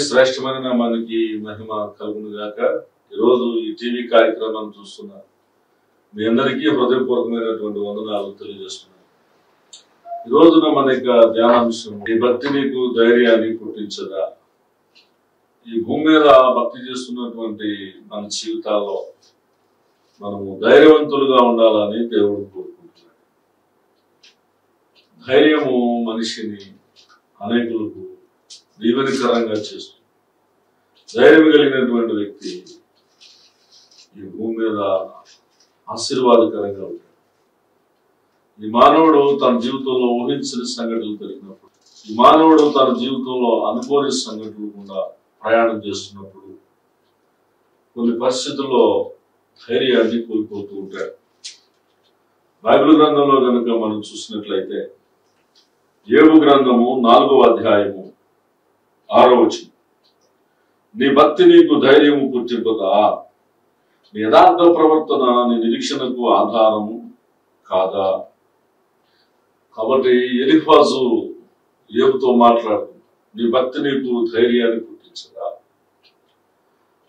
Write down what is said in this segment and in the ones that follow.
శ్రేష్టమైన నామానికి మహిమ కలుగును గాక. ఈరోజు ఈ టీవీ కార్యక్రమాన్ని చూస్తున్నారు మీ అందరికీ హృదయపూర్వకమైనటువంటి వందనాలు తెలియజేస్తున్నాను. ఈ రోజున మన యొక్క ధ్యానాంశం, ఈ భక్తి నీకు ధైర్యాన్ని పుట్టించదా. ఈ భూమి మీద భక్తి చేస్తున్నటువంటి మన జీవితాల్లో మనము ధైర్యవంతులుగా ఉండాలని దేవుడు కోరుకుంటున్నాడు. ధైర్యము మనిషిని అనేకులకు దీవెనకరంగా చేస్తుంది. ధైర్యం కలిగినటువంటి వ్యక్తి ఈ భూమి మీద ఆశీర్వాదకరంగా ఉంటాడు. ఈ మానవుడు తన జీవితంలో ఊహించిన సంఘటనలు జరిగినప్పుడు, ఈ మానవుడు తన జీవితంలో అనుకోని సంఘటనలు కూడా ప్రయాణం చేస్తున్నప్పుడు కొన్ని పరిస్థితుల్లో ధైర్యాన్ని కోల్పోతూ ఉంటాడు. బైబిల్ గ్రంథంలో కనుక మనం చూసినట్లయితే యోబు గ్రంథము 4వ అధ్యాయము 6వ వచనం, నీ భక్తి నీకు ధైర్యము పుట్టింపదా, నీ యథార్థ ప్రవర్తన నీ నిరీక్షణకు ఆధారము కాదా. కాబట్టి ఎలీఫజు యోబుతో మాట్లాడుతుంది, నీ భక్తి నీకు ధైర్యాన్ని పుట్టించదా.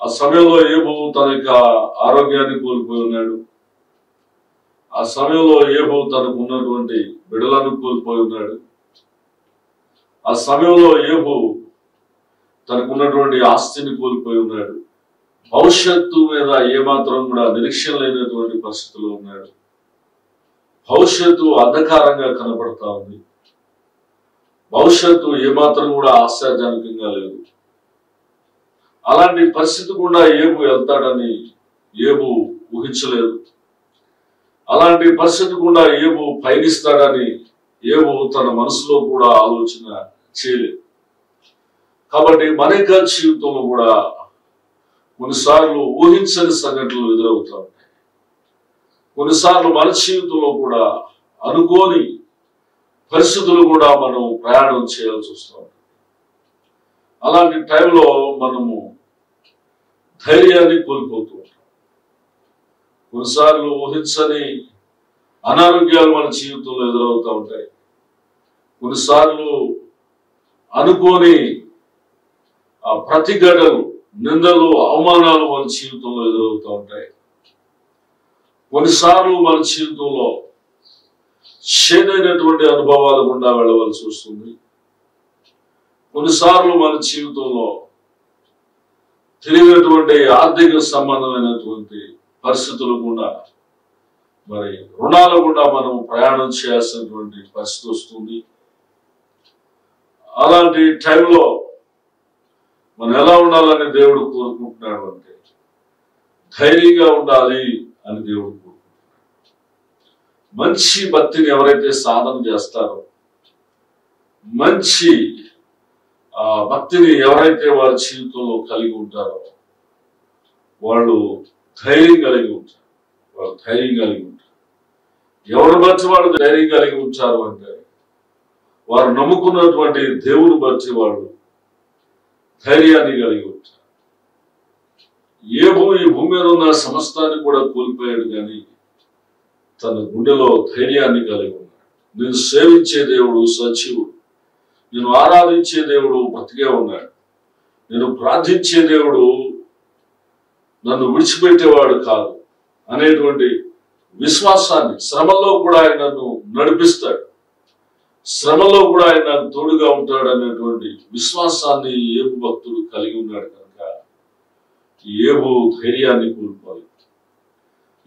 ఆ సమయంలో యోబు తన యొక్క ఆరోగ్యాన్ని కోల్పోయి ఉన్నాడు. ఆ సమయంలో యోబు తనకు ఉన్నటువంటి బిడ్డలను కోల్పోయి ఉన్నాడు. ఆ సమయంలో యోబు తనకున్నటువంటి ఆస్తిని కోల్పోయి ఉన్నాడు. భవిష్యత్తు మీద ఏమాత్రం కూడా నిరీక్షణ లేనటువంటి పరిస్థితిలో ఉన్నాడు. భవిష్యత్తు అంధకారంగా కనబడతా ఉంది. భవిష్యత్తు ఏమాత్రం కూడా ఆశాజనకంగా లేదు. అలాంటి పరిస్థితి కూడా యోబు వెళ్తాడని యోబు ఊహించలేదు. అలాంటి పరిస్థితి కూడా యోబు పయనిస్తాడని యోబు తన మనసులో కూడా ఆలోచన చేయలేదు. కాబట్టి మన యొక్క జీవితంలో కూడా కొన్నిసార్లు ఊహించని సంఘటనలు ఎదురవుతూ ఉంటాయి. కొన్నిసార్లు మన జీవితంలో కూడా అనుకోని పరిస్థితులు కూడా మనం ప్రయాణం చేయాల్సి వస్తూ ఉంటుంది. అలాంటి టైంలో మనము ధైర్యాన్ని కోల్పోతూ ఉంటాం. కొన్నిసార్లు ఊహించని అనారోగ్యాలు మన జీవితంలో ఎదురవుతూ ఉంటాయి. కొన్నిసార్లు అనుకోని ప్రతిఘటనలు, నిందలు, అవమానాలు మన జీవితంలో ఎదురవుతూ ఉంటాయి. కొన్నిసార్లు మన జీవితంలో చేదైనటువంటి అనుభవాలు గుండా వెళ్ళవలసి వస్తుంది. కొన్నిసార్లు మన జీవితంలో తెలియనటువంటి ఆర్థిక సంబంధమైనటువంటి పరిస్థితులు కూడా, మరి రుణాలు కూడా మనం ప్రయాణం చేయాల్సినటువంటి పరిస్థితి వస్తుంది. అలాంటి టైంలో మనం ఎలా ఉండాలని దేవుడు కోరుకుంటున్నాడు అంటే ధైర్యంగా ఉండాలి అని దేవుడు కోరుకుంటున్నాడు. మంచి భక్తిని ఎవరైతే సాధన చేస్తారో, మంచి భక్తిని ఎవరైతే వారి జీవితంలో కలిగి ఉంటారో వాళ్ళు ధైర్యం కలిగి ఉంటారు. వాళ్ళు ధైర్యం కలిగి ఉంటారు. ఎవరు బట్టి వాళ్ళు ధైర్యం కలిగి ఉంటారు అంటే వారు నమ్ముకున్నటువంటి దేవుని బట్టి వాళ్ళు ధైర్యాన్ని కలిగి ఉంటారు. యోబు ఈ భూమి మీద ఉన్న సమస్తాన్ని కూడా కోల్పోయాడు, కానీ తన గుండెలో ధైర్యాన్ని కలిగి ఉన్నాడు. నేను సేవించే దేవుడు సజీవుడు, నేను ఆరాధించే దేవుడు బ్రతికే ఉన్నాడు, నేను ప్రార్థించే దేవుడు నన్ను విడిచిపెట్టేవాడు కాదు అనేటువంటి విశ్వాసాన్ని, శ్రమల్లో కూడా ఆయన నన్ను నడిపిస్తాడు, శ్రమలో కూడా ఆయన నాకు తోడుగా ఉంటాడు అనేటువంటి విశ్వాసాన్ని యోబు భక్తుడు కలిగి ఉన్నాడు. కనుక యోబు ధైర్యాన్ని కోల్పోయి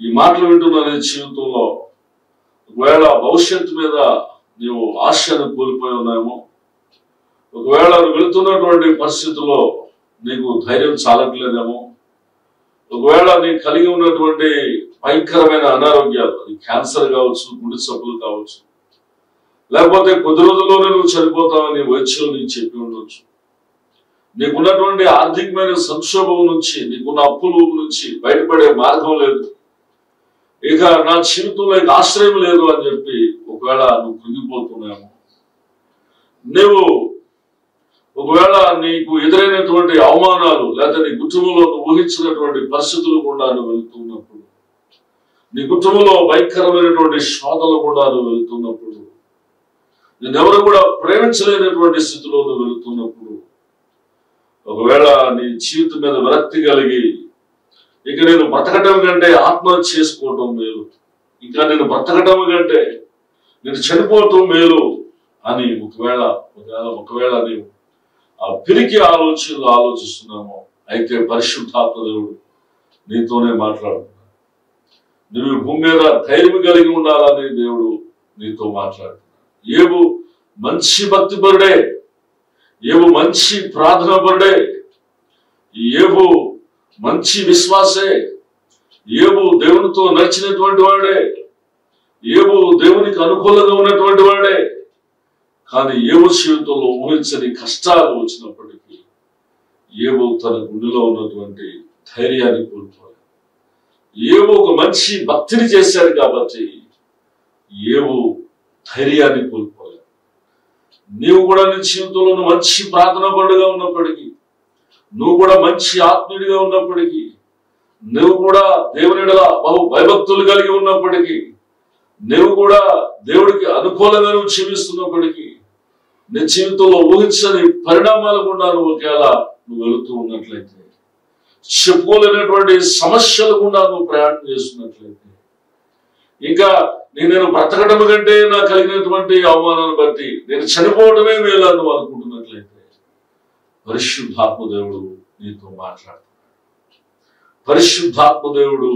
ఈ మాటలు వింటున్న నీ జీవితంలో ఒకవేళ భవిష్యత్తు మీద నీవు ఆశను కోల్పోయి ఉన్నామో, ఒకవేళ నువ్వు వెళుతున్నటువంటి పరిస్థితుల్లో నీకు ధైర్యం చాలట్లేదేమో, ఒకవేళ నీకు కలిగి ఉన్నటువంటి భయంకరమైన అనారోగ్యాలు, అది క్యాన్సర్ కావచ్చు, గుండె జబ్బులు కావచ్చు, లేకపోతే కొద్ది రోజుల్లోనే నువ్వు చనిపోతావని వైద్యులు నీకు చెప్పి ఉండొచ్చు, నీకున్నటువంటి ఆర్థికమైన సంక్షోభం నుంచి, నీకున్న అప్పుల నుంచి బయటపడే మార్గం లేదు, ఇక నా జీవితంలో ఇక ఆశ్రయం లేదు అని చెప్పి ఒకవేళ నువ్వు కృంగిపోతున్నావు, నువ్వు ఒకవేళ నీకు ఎదురైనటువంటి అవమానాలు లేదా నీ కుటుంబంలో నువ్వు ఊహించినటువంటి పరిస్థితులు కూడా నువ్వు వెళుతున్నప్పుడు, నీ కుటుంబంలో భయంకరమైనటువంటి శోధనలు కూడా నువ్వు వెళుతున్నప్పుడు, నేనెవరు కూడా ప్రేమించలేనటువంటి స్థితిలో నువ్వు వెళుతున్నప్పుడు ఒకవేళ నీ జీవితం మీద విరక్తి కలిగి ఇక నేను బ్రతకటం కంటే ఆత్మహత్య చేసుకోవటం మేలు, ఇంకా నేను బ్రతకటం కంటే నేను చనిపోవటం మేలు అని ఒకవేళ నీవు ఆ పిరికి ఆలోచనలు ఆలోచిస్తున్నామో, అయితే పరిశుద్ధాత్మ దేవుడు నీతోనే మాట్లాడుతున్నాడు. నువ్వు భూమి మీద ధైర్యం కలిగి ఉండాలని దేవుడు నీతో మాట్లాడుతున్నాడు. ఏవు మంచి భక్తిపరుడే, ఏవు మంచి ప్రార్థనాపరుడే, ఏవు మంచి విశ్వాసే, ఏవు దేవునితో నడిచినటువంటి వాడే, ఏవు దేవునికి అనుకూలంగా ఉన్నటువంటి వాడే. కానీ ఏవు జీవితంలో ఊహించని కష్టాలు వచ్చినప్పటికీ ఏవో తన గుండెలో ఉన్నటువంటి ధైర్యాన్ని కోల్పోయాడు. ఏవో ఒక మంచి భక్తిని చేశాడు కాబట్టి ఏవో ధైర్యాన్ని కోల్పోయాడు. నీవు కూడా నీ జీవితంలో మంచి ప్రార్థనా పరుడుగా ఉన్నప్పటికీ, నువ్వు కూడా మంచి ఆత్మీయుడిగా ఉన్నప్పటికీ, నువ్వు కూడా దేవుని ఎడల బహు భయభక్తులు కలిగి ఉన్నప్పటికీ, నువ్వు కూడా దేవుడికి అనుకూలంగా నువ్వు జీవిస్తున్నప్పటికీ, నీ జీవితంలో ఊహించని పరిణామాలు కూడా నువ్వు ఒకవేళ నువ్వు వెళుతూ ఉన్నట్లయితే, చెప్పుకోలేనటువంటి సమస్యలు కూడా నువ్వు ప్రయాణం చేస్తున్నట్లయితే, ఇంకా నేను బ్రతకడం కంటే నాకు కలిగినటువంటి అవమానాన్ని బట్టి నేను చనిపోవడమే మేలు నువ్వు అనుకుంటున్నట్లయితే, పరిశుద్ధాత్మ దేవుడు నీతో మాట్లాడుతున్నాడు. పరిశుద్ధాత్మ దేవుడు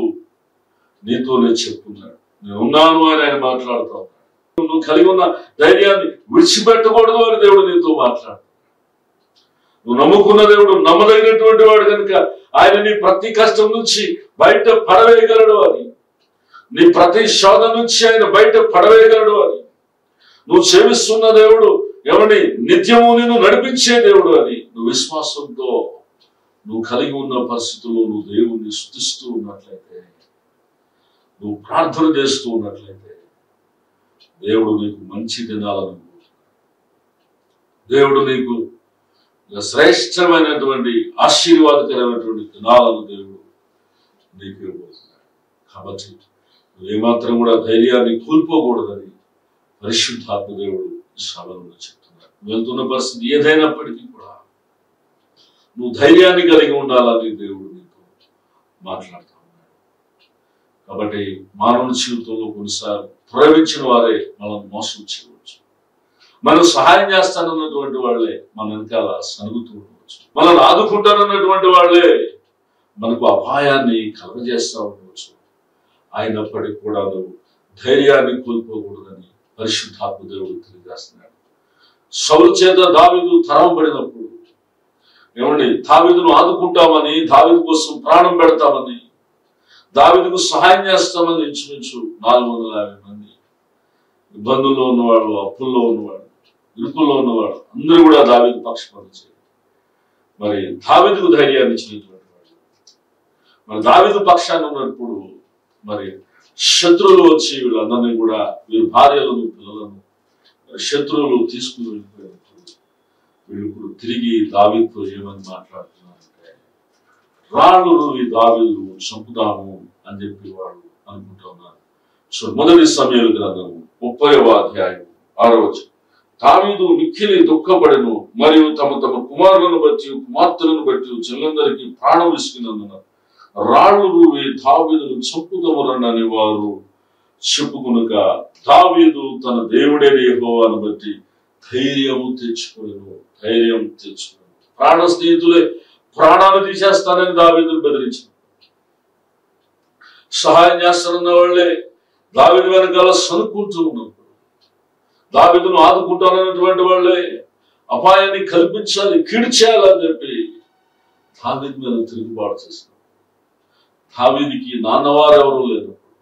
నీతోనే చెప్తున్నాడు. నేను ఉన్నాను అని ఆయన మాట్లాడుతూ ఉన్నాడు. నువ్వు కలిగి ఉన్న ధైర్యాన్ని విడిచిపెట్టకూడదు అని దేవుడు నీతో మాట్లాడు. నువ్వు నమ్ముకున్న దేవుడు నమ్మదగినటువంటి వాడు కనుక ఆయన నీ ప్రతి కష్టం నుంచి బయట పడవేయగలడు అని, నీ ప్రతి శోధన నుంచి ఆయన బయట పడవేయగలడు అని, నువ్వు సేవిస్తున్న దేవుడు ఎవరిని నిత్యము నిన్ను నడిపించే దేవుడు అని నువ్వు విశ్వాసంతో నువ్వు కలిగి ఉన్న పరిస్థితుల్లో నువ్వు దేవుణ్ణి స్తుతిస్తూ ఉన్నట్లయితే, నువ్వు ప్రార్థన చేస్తూ ఉన్నట్లయితే, దేవుడు నీకు మంచి దినాలను, దేవుడు నీకు శ్రేష్టమైనటువంటి ఆశీర్వాదకరమైనటువంటి దినాలను దేవుడు నీకు ఇవ్వబోతున్నాడు. కాబట్టి నువ్వేమాత్రం కూడా ధైర్యాన్ని కోల్పోకూడదని పరిశుద్ధాత్మ దేవుడు ఈ సభలో చెప్తున్నాడు. వెళ్తున్న పరిస్థితి ఏదైనప్పటికీ కూడా నువ్వు ధైర్యాన్ని కలిగి ఉండాలని దేవుడు నీతో మాట్లాడుతూ ఉన్నాడు. కాబట్టి మానవ జీవితంలో కొన్నిసార్లు ప్రేమించిన వారే మనం మోసం చేయవచ్చు, మనం సహాయం చేస్తానన్నటువంటి వాళ్ళే మన వెనకాల సనుగుతూ ఉండవచ్చు, మనల్ని ఆదుకుంటానన్నటువంటి వాళ్ళే మనకు అపాయాన్ని కలగజేస్తూ ఉండవచ్చు. అయినప్పటికీ కూడా నువ్వు ధైర్యాన్ని కోల్పోకూడదని పరిశుద్ధాత్మ దేవుడు తెలియజేస్తున్నాడు. సౌలు చేత దావీదు తరమబడినప్పుడు ఏమండి, దావీదును ఆదుకుంటామని, దావీదు కోసం ప్రాణం పెడతామని, దావీదుకు సహాయం చేస్తామని ఇంచుమించు 450 మంది ఇబ్బందుల్లో ఉన్నవాడు, అప్పుల్లో ఉన్నవాడు, ఇరుకుల్లో ఉన్నవాడు అందరూ కూడా దావీదు పక్షపాతం చేయాలి. మరి దావీదుకు ధైర్యాన్ని ఇచ్చినటువంటి వాడు, మరి దావీదు పక్షాన్ని ఉన్నప్పుడు మరి శత్రువులు వచ్చి వీళ్ళందరినీ కూడా, వీరి భార్యలను పిల్లలను శత్రువులు తీసుకుని వెళ్ళిపోయినప్పుడు వీళ్ళు ఇప్పుడు తిరిగి దావీదుతో ఏమని మాట్లాడుతున్నారంటే, రాళ్ళు ఈ దావీదు చంపుదాము అని చెప్పి వాడు అనుకుంటున్నారు. సో మొదటి సమయాల గ్రంథము 30వ అధ్యాయం 6వ వచనం, దావీదు మిక్కిలి దుఃఖపడెను, మరియు తమ తమ కుమారులను బట్టి కుమార్తెలను బట్టి చెల్లందరికీ ప్రాణం విసిగినందున రాళ్ళు దావీదును చంపుదమరని వారు చెప్పుకునక, దావీదు తన దేవుడైన యెహోవాను బట్టి ధైర్యం తెచ్చుకోను. ప్రాణ స్నేహితులే ప్రాణాలు తీసేస్తానని దావీదును బెదిరించారు. సహాయం చేస్తానన్న వాళ్ళే దావీదు వెనకాల సనుకుంటూ ఉన్నప్పుడు, దావీదును ఆదుకుంటానన్నటువంటి వాళ్ళే అపాయాన్ని కల్పించాలి, కీడు చేయాలని చెప్పి దావీదు మీద తిరుగుబాటు చేస్తారు. దావీదుకి నాన్నవారు ఎవరు లేనప్పుడు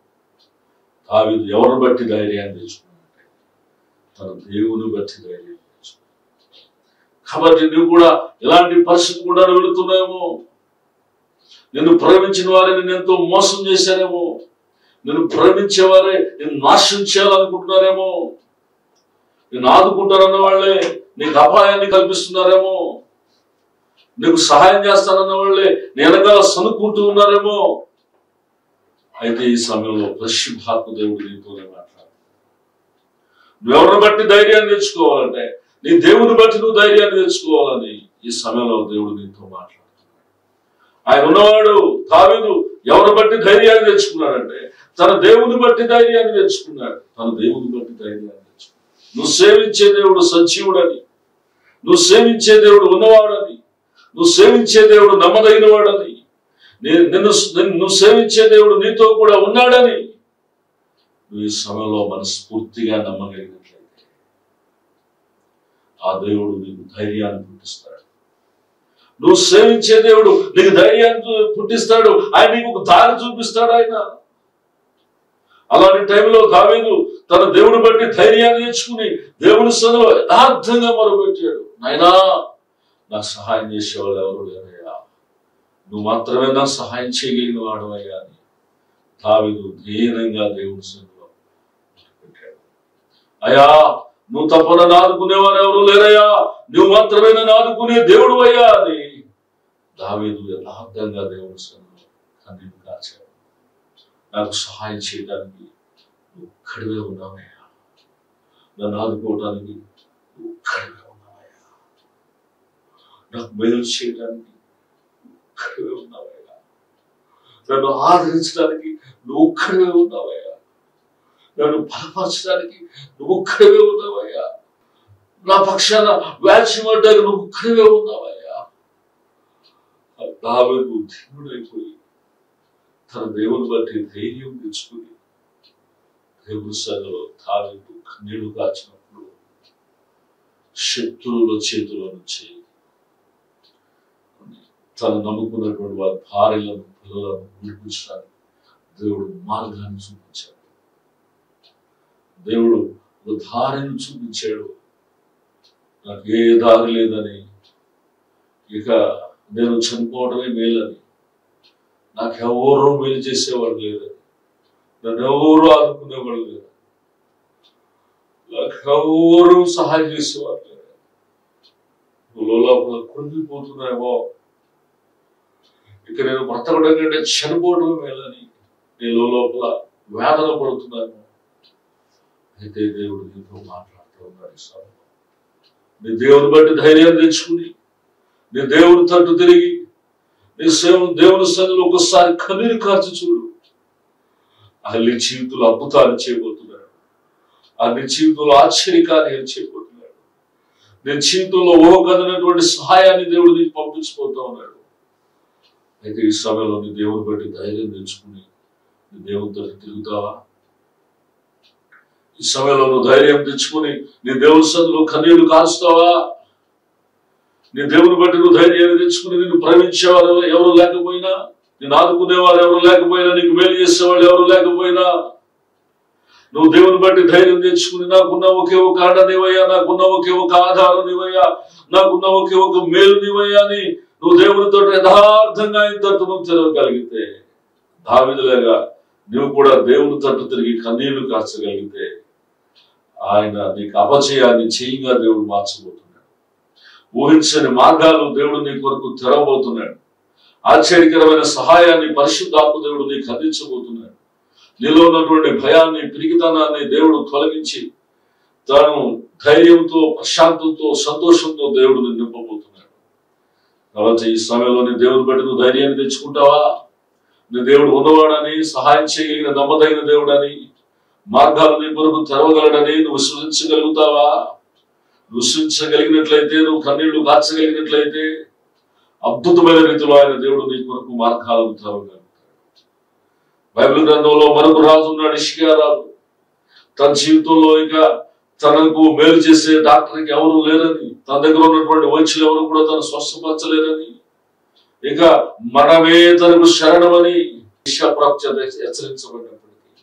దావీదు ఎవరిని బట్టి ధైర్యాన్ని తెచ్చుకున్నాడంటే తన దేవుని బట్టి ధైర్యం తెచ్చుకున్నాడు. కాబట్టి నువ్వు కూడా ఎలాంటి పరిస్థితి కూడా వెళుతున్నాయేమో, నిన్ను ప్రేమించిన వారే నేను ఎంతో మోసం చేశారేమో, నిన్ను ప్రేమించేవారే నేను నాశనం చేయాలనుకుంటున్నారేమో, నేను ఆదుకుంటానన్న వాళ్ళే నీకు అపాయాన్ని కల్పిస్తున్నారేమో, నీకు సహాయం చేస్తానన్న వాళ్ళే నేనగా సనుక్కుంటూ ఉన్నారేమో. అయితే ఈ సమయంలో పరిశుద్ధాత్మ దేవుడు నీతోనే మాట్లాడు. నువ్వెవరిని బట్టి ధైర్యాన్ని తెచ్చుకోవాలంటే నీ దేవుని బట్టి నువ్వు ధైర్యాన్ని తెచ్చుకోవాలని ఈ సమయంలో దేవుడు నీతో మాట్లాడుతున్నాడు. ఆయన ఉన్నవాడు దావీదు ఎవరు బట్టి ధైర్యాన్ని తెచ్చుకున్నాడంటే తన దేవుని బట్టి ధైర్యాన్ని తెచ్చుకున్నాడు. తన దేవుని బట్టి ధైర్యాన్ని తెచ్చుకున్నాడు. నువ్వు సేవించే దేవుడు సజీవుడని, నువ్వు సేవించే దేవుడు ఉన్నవాడని, నువ్వు సేవించే దేవుడు నమ్మదగిన వాడని, నువ్వు సేవించే దేవుడు నీతో కూడా ఉన్నాడని నువ్వు ఈ సమయంలో మనస్ఫూర్తిగా నమ్మగలిగినట్లయితే ఆ దేవుడు నీకు ధైర్యాన్ని పుట్టిస్తాడు. నువ్వు సేవించే దేవుడు నీకు ధైర్యాన్ని పుట్టిస్తాడు. ఆయన నీకు ఒక దారి చూపిస్తాడు. ఆయన అలాంటి టైంలో దావీదు తన దేవుని బట్టి ధైర్యాన్ని తెచ్చుకుని దేవుని సన్నిధిలో యథార్థంగా మొరపెట్టాడు. నాయనా, నాకు సహాయం చేసేవాళ్ళు ఎవరు లేరయ్యా, నువ్వు మాత్రమే నాకు సహాయం చేయగలిగిన వాడవయ్యా అని దావీదు ధైర్యంగా దేవుని సన్నిధిలో మొరపెట్టాడు. అయ్యా, నువ్వు తప్ప నన్ను ఆదుకునేవారు ఎవరు లేరయ్యా, నువ్వు మాత్రమే నన్ను ఆదుకునే దేవుడు అయ్యా అని దావీదు యథార్థంగా దేవుని సన్నిధిలో కన్నీళ్లు కార్చాడు. నాకు సహాయం చేయడానికి నువ్వు ఒక్కడివే ఉన్నావయ్యా, నన్ను ఆదుకోవడానికి నువ్వు ఒక్కడివే ఉన్నావయ్యా, నాకు మేలు చేయడానికి నువ్వు ఒక్కడివే ఉన్నావయ్యా, నన్ను ఆదరించడానికి నువ్వు ఒక్కడివే ఉన్నావయ్యా, నన్ను బలపరచడానికి నువ్వు ఒక్కడివే ఉన్నావయ్యా, నా పక్షాన వ్యాజ్యమడ్డానికి నువ్వు ఒక్కడివే ఉన్నావయ్యా. దావీదు ధీనుడైపోయి తన దేవుని బట్టి ధైర్యం తెచ్చుకుని దేవుని సన్నిధిలో దావీదు కన్నీళ్లు కాచినప్పుడు శత్రువుల చేతిలో నుంచి తను నమ్ముకున్నటువంటి వారి భార్యలను పిల్లలను విడిపించడానికి దేవుడు మార్గాన్ని చూపించాడు. దేవుడు ఒక దారిని చూపించాడు. నాకు ఏ దారి లేదని, ఇక నేను చనిపోవడమే మేలని, నాకు ఎవరు మేలు చేసేవాడు లేదని, నన్ను ఎవరు ఆదుకునేవాడు లేదు, నాకు ఎవరు సహాయం చేసేవాడు లేదు, లోపల కృంగిపోతున్నాయేమో, ఇక నేను బ్రతకడం కంటే చనిపోవడం మేలని నేను లోపల వేదన పడుతున్నాను. అయితే దేవుడు నీతో మాట్లాడుతూ ఉన్నాడు. నీ దేవుని బట్టి ధైర్యం తెచ్చుకుని నీ దేవుని తట్టు తిరిగి నీ దేవుని సన్నిధిలో ఒకసారి కన్నీరు కార్చి చూడు. నీ జీవితంలో అద్భుతాలు చేయబోతున్నాడు. నీ జీవితంలో ఆశ్చర్యకార్యాలు చేయబోతున్నాడు. నీ జీవితంలో ఊహకదనటువంటి సహాయాన్ని దేవుడు నీకు పంపించిపోతా ఉన్నాడు. అయితే ఈ సమయంలో నీ దేవుని బట్టి ధైర్యం తెచ్చుకుని నీ దేవుని తట్టు తిరుగుతావా? ఈ సమయంలో నువ్వు ధైర్యం తెచ్చుకుని నీ దేవుని సన్నిధిలో కన్నీళ్లు కాస్తావా? నీ దేవుని బట్టి నువ్వు ధైర్యాన్ని తెచ్చుకుని నిన్ను ప్రేమించేవారు ఎవరు లేకపోయినా, నిన్ను ఆదుకునేవారు ఎవరు లేకపోయినా, నీకు మేలు చేసేవాళ్ళు ఎవరు లేకపోయినా, నువ్వు దేవుని బట్టి ధైర్యం తెచ్చుకుని నాకున్న ఒకే ఒక ఆడ నీవయ్యా, నాకున్న ఒకే ఒక ఆధారం నీవయ్యా, నాకున్న ఒకే ఒక మేలు నీవయ్యా అని నువ్వు దేవునితో యథార్థంగా ఆయన తట్టు నువ్వు తిరగగలిగితే, దావీదులాగా నువ్వు కూడా దేవుని తట్టు తిరిగి కన్నీళ్లు కార్చగలిగితే ఆయన నీకు అపజయాన్ని చేయంగా దేవుడు మార్చబోతున్నాడు. ఊహించని మార్గాలు దేవుడు నీ కొరకు తెరవబోతున్నాడు. ఆశ్చర్యకరమైన సహాయాన్ని పరిశుద్ధాత్మ దేవుడు నీకు అందించబోతున్నాడు. నీలో ఉన్నటువంటి భయాన్ని, పిరికితనాన్ని దేవుడు తొలగించి తాను ధైర్యంతో, ప్రశాంతంతో, సంతోషంతో దేవుడు నింపబోతున్నాడు. కాబట్టి ఈ సమయంలో నీ దేవుని బట్టి నువ్వు ధైర్యాన్ని తెచ్చుకుంటావా? నీ దేవుడు ఉన్నవాడని, సహాయం చేయగలిగిన నమ్మదగిన దేవుడని, మార్గాలు నీ కొరకు తెరవగలడని నువ్వు విశ్వసించగలుగుతావా? విశ్వసించగలిగినట్లయితే, నువ్వు కన్నీళ్లు కార్చగలిగినట్లయితే అద్భుతమైన రీతిలో ఆయన దేవుడు నీ కొరకు మార్గాలను తెరవగలుగుతాడు. బైబిల్ గ్రంథంలో మరొక రాజు ఉన్నాడు, హిజ్కియా రాజు. తన జీవితంలో ఇక తనకు మేలు చేసే డాక్టర్కి ఎవరు లేరని, తన దగ్గర ఉన్నటువంటి వైద్యులు ఎవరు కూడా తను స్వస్థపరచలేరని, ఇక మనమే తనకు శరణమని హిజ్కియా ప్రవక్త హెచ్చరించబడినప్పటికీ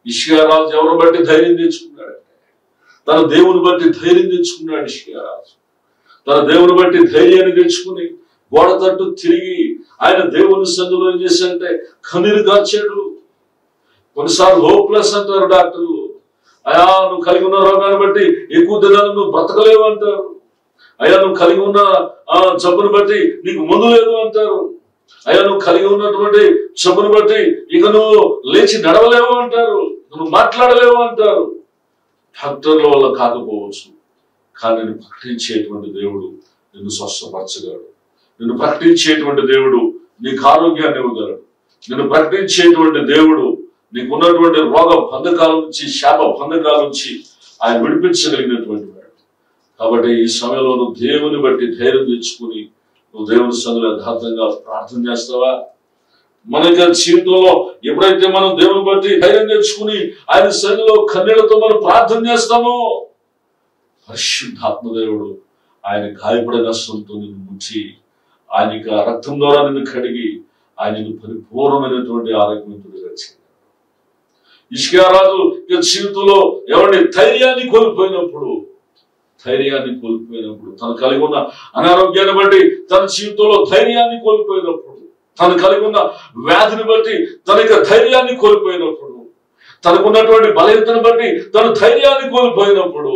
హిజ్కియా రాజు ఎవరు బట్టి ధైర్యం తెచ్చుకున్నాడంటే తన దేవుని బట్టి ధైర్యం తెచ్చుకున్నాడు. హిజ్కియా రాజు తన దేవుని బట్టి ధైర్యాన్ని తెచ్చుకుని గోడ తట్టు తిరిగి ఆయన దేవుని సన్నిధిలో ఏం చేశాడంటే కన్నీరు కార్చాడు. కొన్నిసార్లు హోప్లెస్ అంటారు డాక్టర్లు. అయా, నువ్వు కలిగి ఉన్న రోగాన్ని బట్టి ఎక్కువ దినాలు నువ్వు బ్రతకలేవు అంటారు. అయ్యా, నువ్వు కలిగి ఉన్న జబ్బును బట్టి నీకు మందు లేదు అంటారు. అయ్యా, నువ్వు కలిగి ఉన్నటువంటి జబ్బును బట్టి ఇక నువ్వు లేచి నడవలేవు అంటారు, నువ్వు మాట్లాడలేవు అంటారు. డాక్టర్ల వల్ల కాకపోవచ్చు, కానీ నేను ప్రకటించేటువంటి దేవుడు నిన్ను స్వస్థపరచగలడు. నిన్ను ప్రకటించేటువంటి దేవుడు నీకు ఆరోగ్యాన్ని ఇవ్వగలడు. నిన్ను ప్రకటించేటువంటి దేవుడు నీకున్నటువంటి రోగ బంధకాల నుంచి, శాప బంధకాల నుంచి ఆయన విడిపించగలిగినటువంటి వాడు. కాబట్టి ఈ సమయంలో నువ్వు దేవుని బట్టి ధైర్యం తెచ్చుకుని నువ్వు దేవుని సన్నిధిలో యథార్థంగా ప్రార్థన చేస్తావా? మన జీవితంలో ఎప్పుడైతే మనం దేవుని బట్టి ధైర్యం తెచ్చుకుని ఆయన సన్నిధిలో కన్నీళ్లతో మనం ప్రార్థన చేస్తామో, పరిశుద్ధాత్మ దేవుడు ఆయన గాయపడిన నష్టంతో నిన్ను ముచ్చి ఆయనకి ఆ రక్తం ద్వారా నిన్ను కడిగి ఆయనను పరిపూర్ణమైనటువంటి ఆరోగ్యవంతుడిగా చేయాలి. హిజ్కియా రాజు జీవితంలో ఎవరిని ధైర్యాన్ని కోల్పోయినప్పుడు తను కలిగి ఉన్న అనారోగ్యాన్ని బట్టి తన జీవితంలో ధైర్యాన్ని కోల్పోయినప్పుడు, తను కలిగి ఉన్న వ్యాధిని బట్టి తన యొక్క ధైర్యాన్ని కోల్పోయినప్పుడు, తనకున్నటువంటి బలహీనతను బట్టి తను ధైర్యాన్ని కోల్పోయినప్పుడు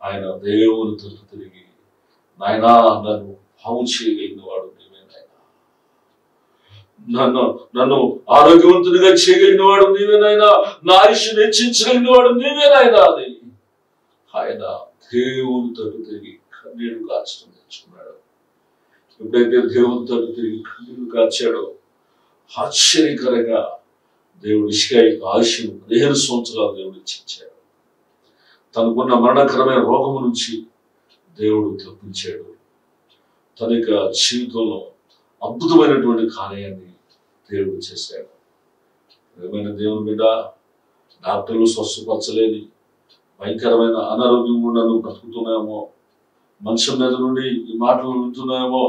ఆయన దేవుని తట్టు తిరిగి, నాయనా నన్ను బాగు చేయగలిగిన వాడు నీవే నాయనా, నన్ను ఆరోగ్యవంతుడిగా చేయగలిగిన వాడు నీవే నాయనా, నా ఆయుష్ను హెచ్చించగలిగిన వాడు నీవే నాయనా అని ఆయన దేవుని తట్టు తిరిగి కన్నీళ్లు కాచడం నేర్చుకున్నాడు. ఎప్పుడైతే దేవుని తట్టు తిరిగి కన్నీళ్లు కాచాడో ఆశ్చర్యకరంగా దేవుడు హిజ్కియాకు ఆయుష్ను 15 సంవత్సరాలు దేవుడు ఇచ్చించాడు. తనకున్న మరణకరమైన రోగము నుంచి దేవుడు తప్పించాడు. తన యొక్క జీవితంలో అద్భుతమైనటువంటి కార్యాన్ని దేవుడు చేశాడు. ఏమైనా దేవుని బిడ్డ, డాక్టర్లు స్వస్థపరచలేని భయంకరమైన అనారోగ్యం కూడా నువ్వు బ్రతుకుతున్నాయేమో, మంచం మీద నుండి ఈ మాటలు వింటున్నాయేమో,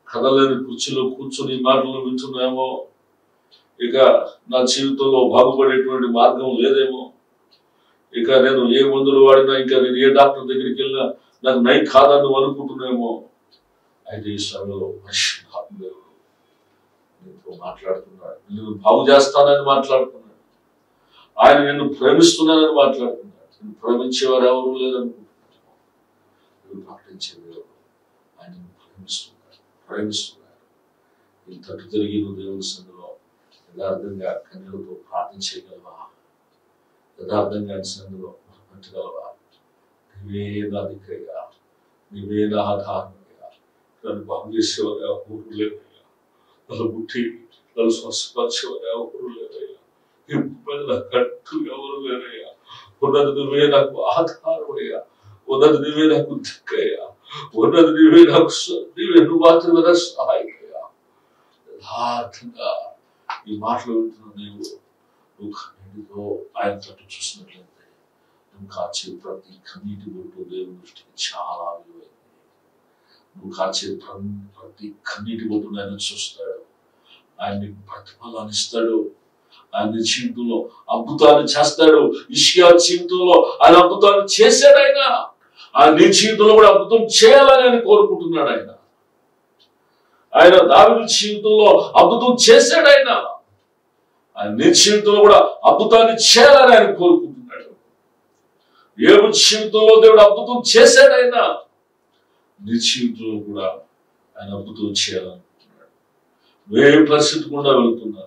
కదలేని కుర్చీలో కూర్చొని ఈ మాటలు వింటున్నాయేమో, ఇక నా జీవితంలో బాగుపడేటువంటి మార్గం లేదేమో, ఇక నేను ఏ మందులు వాడినా, ఇంకా నేను ఏ డాక్టర్ దగ్గరికి వెళ్ళినా నాకు నయం కాదని నువ్వు అనుకుంటున్నామో, అయితే ఈ సమయంలో పరిశుద్ధాత్మ దేవుడు నీతో మాట్లాడుతున్నాడు. నిన్ను బాగు చేస్తానని మాట్లాడుతున్నాడు. ఆయన నిన్ను ప్రేమిస్తున్నానని మాట్లాడుతున్నాడు. నిన్ను ప్రేమించేవారు ఎవరు లేదనుకుంటున్నాడు. నువ్వు ప్రకటించే దేవుడు ఆయన ప్రేమిస్తున్నాడు. ఈ తట్టు తిరిగి నువ్వు దేవుని సన్నిధిలో యథార్థంగా కన్నీళ్లతో ప్రార్థన చేయగలవా? యథార్థంగా సన్నిధిలో పెట్టగలవా? నీవే నా దిక్కయ్యా, నీవే నా ఆధారమయ్యా, నన్ను బాగు చేసేవారు ఎవరు లేదయ్యా, నన్ను పుట్టి నన్ను స్వస్థపరిచేవారు ఎవరు లేదయ్యా, ఇప్పుడు కట్టు ఎవరు లేరయ్యా, ఉన్నది నువ్వే నాకు ఆధారమయ్యా, ఉన్నది నువ్వే నాకు దిక్కయ్యా, ఉన్నది నువ్వే నాకు నువ్వు మాత్రమే నా సహాయకయ్యా. యథార్థంగా ఈ మాటలు వింటున్న నువ్వు కన్నీటితో ఆయన తట్టు చూసినట్లయితే నువ్వు కాచే ప్రతి కన్నీటి బొట్టు దేవుని దృష్టికి చాలా విలువైంది. నువ్వు కాచే ప్రతి కన్నీటి బొట్టును ఆయన చూస్తాడు. ఆయన నీకు ప్రతిఫలాన్ని ఇస్తాడు. ఆయన జీవితంలో అద్భుతాన్ని చేస్తాడు. హిజ్కియా జీవితంలో ఆయన అద్భుతాన్ని చేశాడు. ఆయన నీ జీవితంలో కూడా అద్భుతం చేయాలని ఆయన కోరుకుంటున్నాడు. ఆయన దావీదు జీవితంలో అద్భుతం చేశాడు. ఆయన నీ జీవితంలో కూడా అద్భుతాన్ని చేయాలని ఆయన కోరుకుంటున్నాడు. యోబు జీవితంలో దేవుడు అద్భుతం చేశాడు. నీ జీవితంలో కూడా ఆయన అద్భుతం చేయాలనుకుంటున్నాడు. నువ్వే పరిస్థితి గుండా వెళ్తున్నా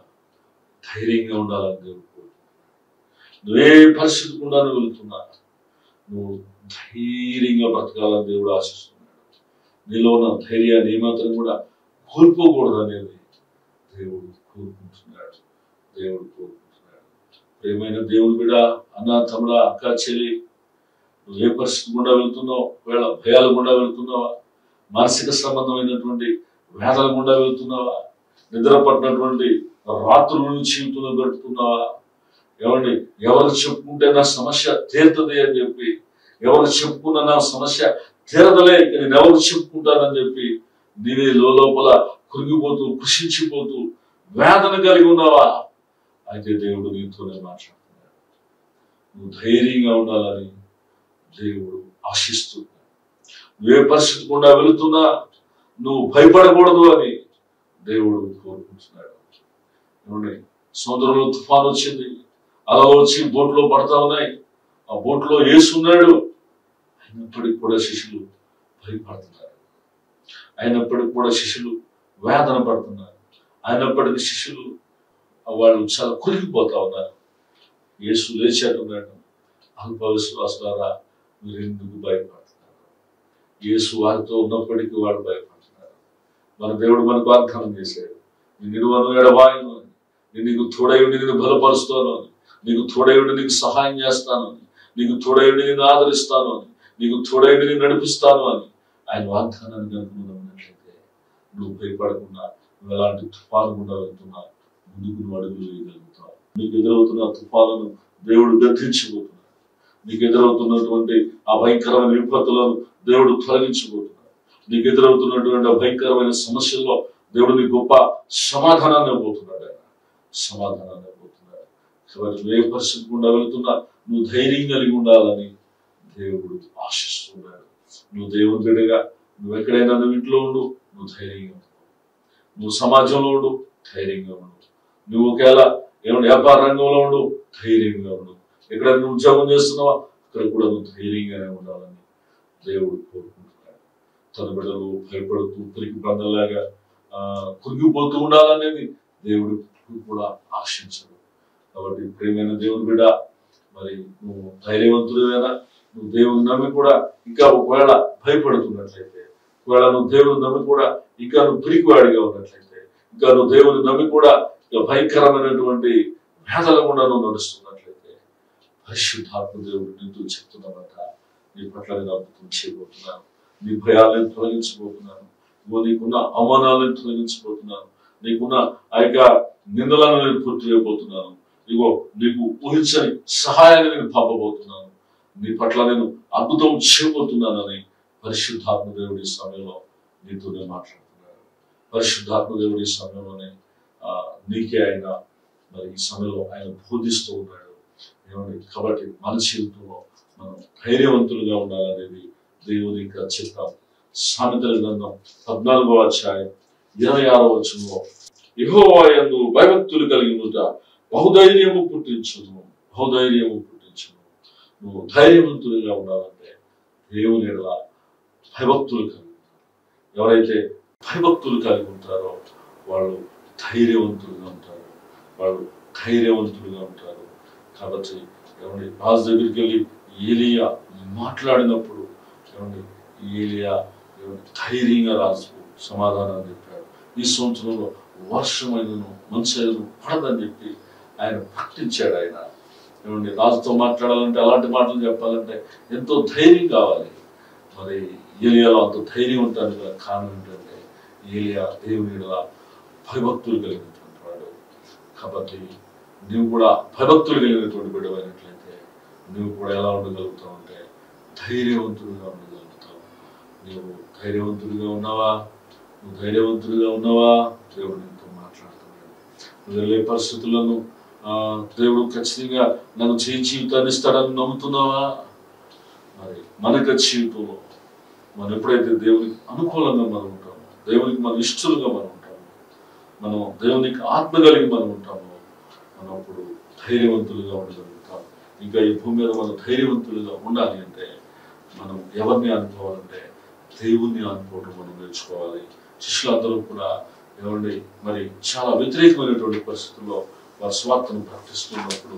ధైర్యంగా ఉండాలని దేవుడు కోరుకుంటున్నాడు. నువ్వే పరిస్థితి గుండా వెళ్తున్నా నువ్వు ధైర్యంగా బ్రతకాలని దేవుడు ఆశిస్తున్నాడు. నీలో ఉన్న ధైర్యాన్ని ఏమాత్రం కూడా కోల్పోకూడదు అనేది దేవుడు కోరుకుంటున్నాడు. ప్రేమైన దేవుని బిడ్డ, అన్న, తమ్ముడా, అక్క, చెల్లి, నువ్వు ఏ పరిస్థితి గుండా వెళ్తున్నావు? ఒకవేళ భయాల గుండా వెళ్తున్నావా? మానసిక సంబంధమైనటువంటి వేదల గుండా వెళ్తున్నావా? నిద్ర పట్టినటువంటి రాత్రుల జీవితంలో గడుపుతున్నావా? ఎవరు చెప్పుకుంటే నా సమస్య తీరుతుంది అని చెప్పి, ఎవరు చెప్పుకున్న నా సమస్య తీరదలే, నేను ఎవరు చెప్పుకుంటానని చెప్పి నీవే లోపల కురిగిపోతూ కృషించిపోతూ వేదన కలిగి ఉన్నావా? అయితే దేవుడు నీతోనే మాట్లాడుతున్నాడు. నువ్వు ధైర్యంగా ఉండాలని దేవుడు ఆశిస్తున్నాడు. నువ్వే పరిస్థితి గుండా వెళుతున్నా నువ్వు భయపడకూడదు అని దేవుడు కోరుకుంటున్నాడు. సముద్రంలో తుఫాను వచ్చింది, అలా వచ్చి బోట్లో పడతా ఉన్నాయి. ఆ బోట్లో యేసున్నాడు. అయినప్పటికీ కూడా శిష్యులు భయపడుతున్నారు. అయినప్పటికీ కూడా శిష్యులు వేదన పడుతున్నారు. అయినప్పటికీ శిష్యులు వాళ్ళు చాలా కురిగిపోతా ఉన్నారు. యేసు లేచాడున్నాడు. అల్ప విశ్వాసారా మీరు ఎందుకు భయపడుతున్నారు? యేసు వారితో ఉన్నప్పటికీ వాడు భయపడుతున్నారు. మన దేవుడు మనకు వాగ్దానం చేశాడు, నిన్ను ఎడబాయను అని, నేను నీకు తోడయుండి నిన్ను బలపరుస్తాను అని, నీకు తోడయుండి నీకు సహాయం చేస్తాను అని, నీకు తోడయుండి నిన్ను ఆదరిస్తాను అని, నీకు తోడయుండి నిన్ను నడిపిస్తాను అని ఆయన వాగ్దానాన్ని కనుక ఉన్నట్లయితే నువ్వు భయపడకుండా నువ్వు ఎలాంటి తుఫాను గుండా వెళ్తున్నా ముందుకు నువ్వు అడుగులు వేయగలుగుతావు. నీకు ఎదురవుతున్న తుఫాలను దేవుడు గద్దించబోతున్నాడు. నీకు ఎదురవుతున్నటువంటి ఆ భయంకరమైన విపత్తులను దేవుడు తొలగించబోతున్నాడు. నీకు ఎదురవుతున్నటువంటి ఆ భయంకరమైన సమస్యల్లో దేవుడు నీ గొప్ప సమాధానాన్ని ఇవ్వబోతున్నాడు. ఆయన సమాధానాన్ని ఇవ్వబోతున్నాడు. కాబట్టి నువ్వు ఏ పరిస్థితి గుండా వెళుతున్నా నువ్వు ధైర్యం కలిగి ఉండాలని దేవుడు ఆశిస్తున్నాడు. నువ్వు దేవుని బిడ్డగా నువ్వు ఎక్కడైనా నువ్వు ఇంట్లో ఉండు, నువ్వు ధైర్యంగా ఉండు. నువ్వు సమాజంలో ఉండు, ధైర్యంగా ఉండు. నువ్వు ఒకవేళ ఏమైనా వ్యాపార రంగంలో ఉండు, ధైర్యంగా ఉండు. ఎక్కడైనా నువ్వు ఉద్యోగం చేస్తున్నావా అక్కడ కూడా నువ్వు ధైర్యంగానే ఉండాలని దేవుడు కోరుకుంటున్నాడు. తన బిడ్డలు భయపడుతూ పురికి బంధంలాగా కురిగిపోతూ ఉండాలనేది దేవుడు కూడా ఆశించడు. కాబట్టి ప్రియమైన దేవుని బిడ్డ, మరి నువ్వు ధైర్యవంతుడైనా నువ్వు దేవుని నమ్మి కూడా ఇంకా ఒకవేళ భయపడుతున్నట్లయితే, ఒకవేళ నువ్వు దేవుని నమ్మి కూడా ఇంకా నువ్వు పిరికివాడిగా ఉన్నట్లయితే, ఇంకా నువ్వు దేవుని నమ్మి కూడా ఇక భయంకరమైనటువంటి వేదల గుండా నువ్వు నడుస్తున్నట్లయితే, పరిశుద్ధాత్మ దేవుడు నీతో చెప్తున్నమాట, నీ పట్ల నేను అద్భుతం చేయబోతున్నాను, నీ భయాలను తొలగించబోతున్నాను, నువ్వు నీకున్న అవమానాలను తొలగించబోతున్నాను, నీకున్న ఆ యొక్క నిందలను నేను పూర్తి చేయబోతున్నాను, ఇగో నీకు ఊహించని సహాయాన్ని నేను పంపబోతున్నాను, నీ పట్ల నేను అద్భుతం చేయబోతున్నానని పరిశుద్ధాత్మ దేవుడి సమయంలో నీతోనే మాట్లాడుతున్నాడు. పరిశుద్ధాత్మ దేవుడి సమయంలోనే నీకే ఆయన మరి ఈ సమయంలో ఆయన బోధిస్తూ ఉన్నాడు. ఏమండి, కాబట్టి మన జీవితంలో మనం ధైర్యవంతులుగా ఉండాలనేది దేవుని ఇంకా చెప్తాం. సామెతల గ్రంథం 14వ అధ్యాయం 26వ వచనంలో, యెహోవా యందు భయభక్తులు కలిగి ఉండుట బహుధైర్యము పుట్టించును, బహుధైర్యము పుట్టించును. నువ్వు ధైర్యవంతులుగా ఉండాలంటే దేవుని ఎడల భయభక్తులు కలిగి ఉంటారు. ఎవరైతే భయభక్తులు కలిగి ఉంటారో వాళ్ళు ధైర్యవంతులుగా ఉంటారు, వాళ్ళు ధైర్యవంతులుగా ఉంటారు. కాబట్టి ఏమండి, రాజు దగ్గరికి వెళ్ళి ఏలియా మాట్లాడినప్పుడు ఏమండి, ఏలియా ధైర్యంగా రాజు సమాధానం చెప్పాడు. ఈ సంవత్సరంలో వర్షమైనను మంచైనను పడదని చెప్పి ఆయన ప్రకటించాడు. ఆయన ఏమండి, రాజుతో మాట్లాడాలంటే అలాంటి మాటలు చెప్పాలంటే ఎంతో ధైర్యం కావాలి. మరి ఏలియాలో అంత ధైర్యం ఉంటాను కదా, కారణం ఏంటంటే ఏలియా దేవుని భయభక్తులు కలిగినటువంటి వాడు. కాబట్టి నువ్వు కూడా భయభక్తులు కలిగినటువంటి బిడ్డమైనట్లయితే నువ్వు కూడా ఎలా ఉండగలుగుతావు అంటే ధైర్యవంతుడిగా ఉండగలుగుతావు. నువ్వు ధైర్యవంతుడిగా ఉన్నావా? నువ్వు ధైర్యవంతుడిగా ఉన్నావా? దేవుడు నీతో మాట్లాడుతున్నాడు. నువ్వు వెళ్ళే పరిస్థితులను దేవుడు ఖచ్చితంగా నన్ను జీవితాన్ని ఇస్తాడని నమ్ముతున్నావా? మరి మనక జీవితంలో మనం ఎప్పుడైతే దేవునికి అనుకూలంగా మనం ఉంటామో, దేవునికి మన ఇష్టలుగా మనం ఉంటామో, మనం దేవునికి ఆత్మ కలిగి మనం ఉంటామో, మనం అప్పుడు ధైర్యవంతులుగా ఉండగలుగుతాం. ఇంకా ఈ భూమి మీద మనం ధైర్యవంతులుగా ఉండాలి అంటే మనం ఎవరిని అనుకోవాలంటే దేవుణ్ణి అనుకోవడం మనం నేర్చుకోవాలి. శిష్యులందరూ కూడా ఏమండి, మరి చాలా వ్యతిరేకమైనటువంటి పరిస్థితుల్లో వారి స్వార్థను ప్రకటిస్తున్నప్పుడు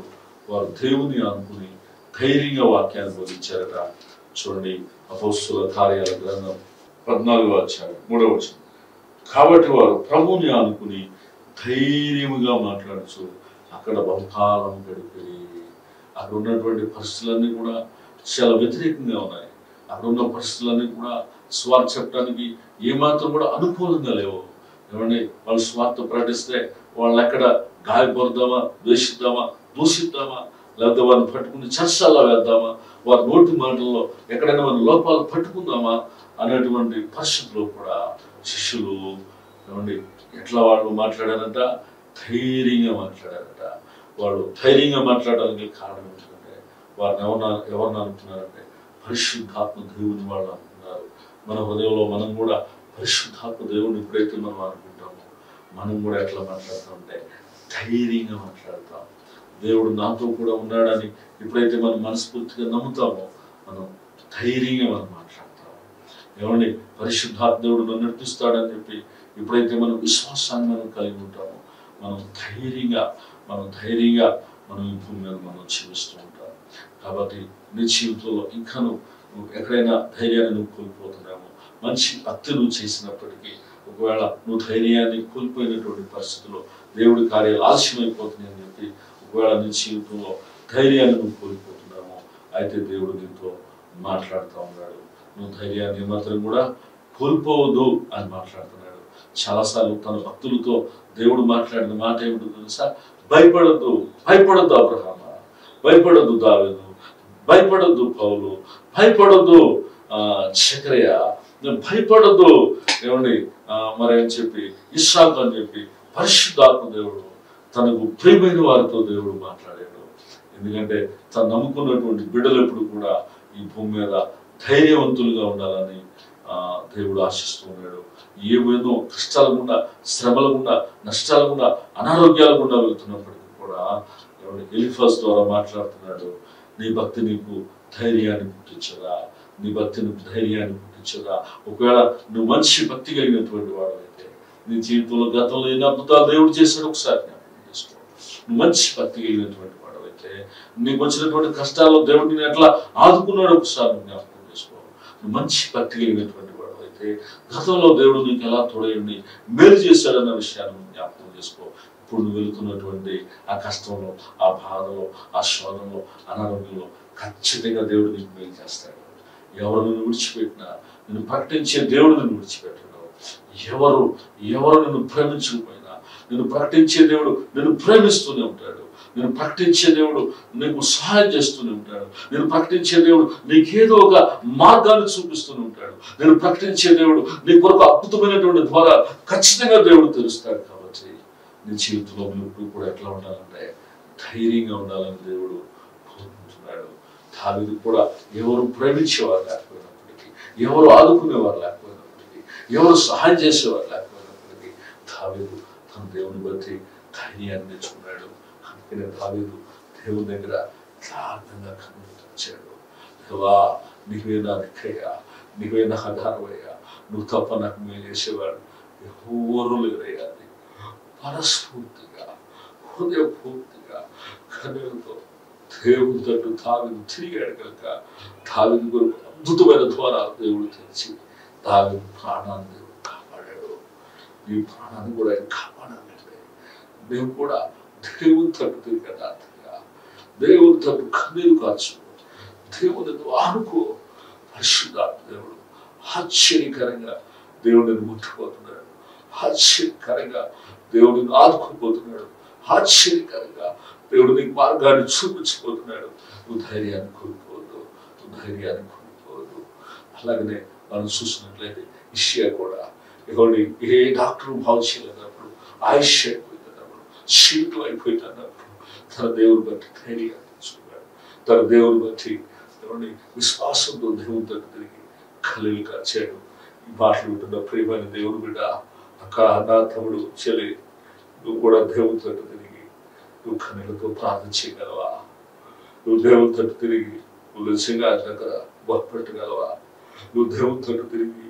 వారు దేవుని అనుకుని ధైర్యంగా వాక్యాన్ని బోధించారట. చూడండి, అపోస్తుల కార్యాల గ్రంథం 14వ అధ్యాయం 3వ వచనం. కాబట్టి వారు ప్రభువుని అనుకుని ధైర్యముగా మాట్లాడుచు అక్కడ బహుకాలం గడిపి. అక్కడ ఉన్నటువంటి పరిస్థితులన్నీ కూడా చాలా వ్యతిరేకంగా ఉన్నాయి. అక్కడ ఉన్న పరిస్థితులన్నీ కూడా స్వార్థ చెప్పడానికి ఏమాత్రం కూడా అనుకూలంగా లేవు. ఏమండి, వాళ్ళు స్వార్థ ప్రకటిస్తే వాళ్ళు ఎక్కడ గాయపడదామా, ద్వేషిద్దామా, దూషిద్దామా, లేకపోతే వారిని పట్టుకుని చర్చల్లో వేద్దామా, వారి నోటి మాటల్లో ఎక్కడైనా వారి లోపాలు పట్టుకుందామా అనేటువంటి పరిస్థితుల్లో కూడా శిష్యులు ఏమండి ఎట్లా వాళ్ళు మాట్లాడారంట? ధైర్యంగా మాట్లాడారట. వాళ్ళు ధైర్యంగా మాట్లాడడానికి కారణం ఏంటంటే వారిని ఎవరిని అనుకున్నారంటే పరిశుద్ధాత్మ దేవుని వాళ్ళు అనుకున్నారు. మన హృదయంలో మనం కూడా పరిశుద్ధాత్మ దేవుని ఎప్పుడైతే మనం అనుకుంటామో మనం కూడా ఎట్లా మాట్లాడతామంటే ధైర్యంగా మాట్లాడతాం. దేవుడు నాతో కూడా ఉన్నాడని ఎప్పుడైతే మనం మనస్ఫూర్తిగా నమ్ముతామో మనం ధైర్యంగా మనం మాట్లాడతాము. ఏమండి, పరిశుద్ధాత్మ దేవుడు నన్ను నడిపిస్తాడని చెప్పి ఎప్పుడైతే మనం విశ్వాసాన్ని మనం కలిగి ఉంటామో మనం ధైర్యంగా మనం ఈ భూమి మీద మనం జీవిస్తూ ఉంటాం. కాబట్టి నీ జీవితంలో ఇంకా ఎక్కడైనా ధైర్యాన్ని నువ్వు కోల్పోతున్నామో, మంచి భక్తి నువ్వు చేసినప్పటికీ ఒకవేళ నువ్వు ధైర్యాన్ని కోల్పోయినటువంటి పరిస్థితుల్లో దేవుడి కార్యాలు ఆలస్యమైపోతున్నాయి అని చెప్పి ఒకవేళ నీ జీవితంలో ధైర్యాన్ని నువ్వు కోల్పోతున్నామో, అయితే దేవుడు నీతో మాట్లాడుతూ ఉన్నాడు. నువ్వు ధైర్యాన్ని మాత్రం కూడా కోల్పోవద్దు అని మాట్లాడుతున్నాడు. చాలాసార్లు తన భక్తులతో దేవుడు మాట్లాడిన మాట ఏమిటో తెలుసా? భయపడద్దు, భయపడద్దు అబ్రహామా, భయపడద్దు దావీదు, భయపడద్దు పౌలు, భయపడద్దు జకరియా, భయపడద్దు ఏమండి మరేం చెప్పి ఇస్సాకు అని చెప్పి పరిశుద్ధాత్మ దేవుడు తనకు ప్రియమైన వారితో దేవుడు మాట్లాడాడు. ఎందుకంటే తను నమ్ముకున్నటువంటి బిడ్డలు ఎప్పుడు కూడా ఈ భూమి మీద ధైర్యవంతులుగా ఉండాలని దేవుడు ఆశిస్తూ ఉన్నాడు. ఏమేదో కష్టాల గుండా, శ్రమల గుండా, నష్టాల గుండా, అనారోగ్యాల గుండా వెళ్తున్నప్పటికీ కూడా ఎలీఫజ్ ద్వారా మాట్లాడుతున్నాడు. నీ భక్తి నీకు ధైర్యాన్ని పుట్టించదా, నీ భక్తి నీకు ధైర్యాన్ని పుట్టించదా. ఒకవేళ నువ్వు మంచి భక్తి కలిగినటువంటి వాడు అయితే నీ జీవితంలో గతంలో ఎన్ని అద్భుతాలు దేవుడు చేశాడు ఒకసారి జ్ఞాపకం చేసుకో. నువ్వు మంచి భక్తి కలిగినటువంటి వాడు అయితే నీకు వచ్చినటువంటి కష్టాల్లో దేవుడు నేను ఎట్లా ఆదుకున్నాడు ఒకసారి నువ్వు జ్ఞాపకం చేసుకో. నువ్వు మంచి భక్తి కలిగినటువంటి వాడు అయితే గతంలో దేవుడు నీకు ఎలా తోడైండి మేలు చేశాడన్న విషయాన్ని జ్ఞాపకం చేసుకో. ఇప్పుడు నువ్వు వెళుతున్నటువంటి ఆ కష్టంలో, ఆ బాధలో, ఆ శోధనలో, అనారోగ్యంలో ఖచ్చితంగా దేవుడు నీకు మేలు చేస్తాడు. ఎవరు నిన్ను విడిచిపెట్టినా నిన్ను ప్రకటించే దేవుడు నిన్ను విడిచిపెట్టడు. ఎవరు నిన్ను ప్రేమించకపోయినా నిన్ను ప్రకటించే దేవుడు నిన్ను ప్రేమిస్తూనే ఉంటాడు. నేను ప్రకటించే దేవుడు నీకు సహాయం చేస్తూనే ఉంటాడు. నేను ప్రకటించే దేవుడు నీకేదో ఒక మార్గాన్ని చూపిస్తూనే ఉంటాడు. నేను ప్రకటించే దేవుడు నీ కొరకు అద్భుతమైనటువంటి ద్వారా ఖచ్చితంగా దేవుడు తెలుస్తాడు. కాబట్టి నీ జీవితంలో నువ్వు కూడా ఎట్లా ఉండాలంటే ధైర్యంగా ఉండాలని దేవుడు కోరుకుంటున్నాడు. దావీదు కూడా ఎవరు ప్రేమించేవారు లేకపోయినప్పటికీ, ఎవరు ఆదుకునేవారు లేకపోయినప్పటికీ, ఎవరు సహాయం చేసేవారు లేకపోయినప్పటికీ దావీదు తన దేవుని బట్టి ధైర్యాన్ని నేర్చుకున్నాడు. అందుకనే దావీదు దేవుని దగ్గర యథార్థంగా కనిపించాడు. దేవా, నీవే నా దిక్కయ్యా, నీవే నా ఆధారమయ్యా, నువ్వు తప్ప నాకు మేలు చేసేవాడు ఎవరు లేరయ్యా. మనస్ఫూర్తిగా, హృదయపూర్తిగా కన్నులతో దేవుని తట్టు దావీదు తిరిగాడు కనుక దావీదు కొరకు అద్భుతమైన ద్వారాలు దేవుడు తెచ్చి దావీదు ప్రాణాన్ని దేవుడు కాపాడాడు. నీ ప్రాణాన్ని కూడా ఆయన కాపాడాలంటే మేము కూడా దేవుని తట్టు తిరిగేదాతగా, దేవుని తట్టు కన్నీరు కాచు, దేవుని ఆనుకో. పరిశుద్ధాత్మ దేవుడు ఆశ్చర్యకరంగా దేవుడిని ముట్టుకుపోతున్నాడు. ఆశ్చర్యకరంగా దేవుడిని ఆదుకోపోతున్నాడు. ఆశ్చర్యకరంగా దేవుడు నీకు మార్గాన్ని చూపించిపోతున్నాడు. నువ్వు ధైర్యాన్ని కోల్పోవద్దు, నువ్వు ధైర్యాన్ని కోల్పోవద్దు. అలాగనే మనం చూసినట్లయితే ఇషియా కూడా ఎవరి ఏ డాక్టర్ బాగు చేయలేనప్పుడు, ఆయుష్ అయిపోయినప్పుడు, జీవితం అయిపోయినప్పుడు తన దేవుని బట్టి ధైర్యాన్ని తెచ్చుకున్నాడు. తన దేవుని బట్టి ఎవరిని విశ్వాసంతో దేవుని దగ్గర తిరిగి కళ్ళు కాచాడు. ఈ మాటలు వింటున్న ప్రియమైన దేవుని బిడ్డ, అక్క, నా తమ్ముడు, చెల్లి, నువ్వు కూడా దేవుని తట్టు తిరిగి నువ్వు కన్నీళ్ళతో ప్రార్థన చేయగలవా? నువ్వు దేవుని తట్టు తిరిగి నువ్వు నిజంగా దగ్గర బొట్టగలవా? నువ్వు దేవుని తట్టు తిరిగి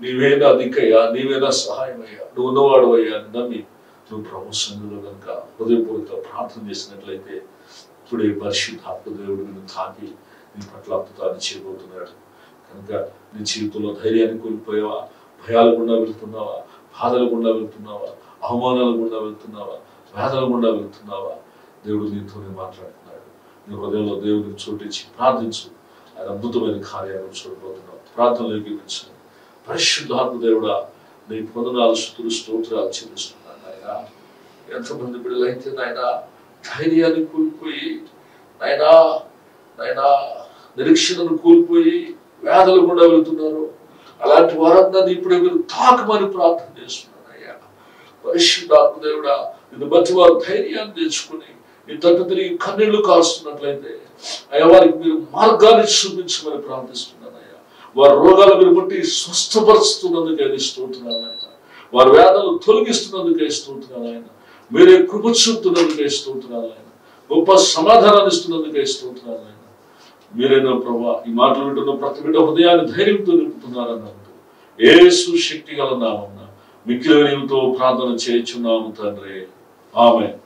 నీవే నా దిక్కయ్యా, నీవే నా సహాయమయ్యా, నువ్వు ఉన్నవాడు అయ్యా అని నమ్మి నువ్వు ప్రభు సన్నిధిలో కనుక హృదయపూర్వక ప్రార్థన చేసినట్లయితే ఇప్పుడే పరిశుద్ధాత్మ దేవుడు నిన్ను తాకి నీ పట్ల అద్భుతాన్ని చేయబోతున్నాడు. కనుక నీ జీవితంలో ధైర్యాన్ని కోల్పోయావా? భయాలు గుండా వెళ్తున్నావా? బాధలు గుండా వెళ్తున్నావా? అవమానాల గుండా వెళ్తున్నావా? వేదల గుండా వెళ్తున్నావా? దేవుడు నీతోనే మాట్లాడుతున్నాడు. నీ హృదయంలో దేవుడిని చోటించి ప్రార్థించు. ఆయన అద్భుతమైన కార్యాలను చూడబోతున్నావు. ప్రార్థనలోకి పిలిచాను. పరిశుద్ధాత్మ దేవుడా, నీ పొందనాలు, స్తుతులు, స్తోత్రాలు చెల్లిస్తున్నాను. నాయన, ఎంతమంది బిడ్డలైతే నాయన ధైర్యాన్ని కోల్పోయి నాయన నిరీక్షణను కోల్పోయి వేదల గుండా వెళ్తున్నారు, అలాంటి వారందరినీ ఇప్పుడే మీరు తాకమని ప్రార్థన చేస్తున్నాను. అయ్యా పరిశుద్ధాత్మ దేవుడా, నిన్ను బట్టి వారు ధైర్యాన్ని తెచ్చుకుని నీ తట్టు తిరిగి కన్నీళ్లు కాస్తున్నట్లయితే అయ్యా వారికి మీరు మార్గాన్ని చూపించమని ప్రార్థిస్తున్నాను. అయ్యా వారి రోగాలు మీరు బట్టి స్వస్థపరుస్తున్నందుకే స్తోత్రాలు ఆయన. వారి వేదనలు తొలగిస్తున్నందుకే స్తోత్రాలు ఆయన. మీరే కృప చూపుతున్నందుకే స్తోత్రాలు ఆయన. గొప్ప సమాధానాన్ని ఇస్తున్నందుకే స్తోత్రాలు ఆయన. మీరేనా ప్రభా ఈ మాటలు వింటున్న ప్రతి బిడ్డ హృదయాన్ని ధైర్యంతో నింపుతున్నారన్నట్టు యేసు శక్తి గల నామమున మిక్కిలి వినయంతో ప్రార్థన చేయుచున్నాము తండ్రి. ఆమేన్.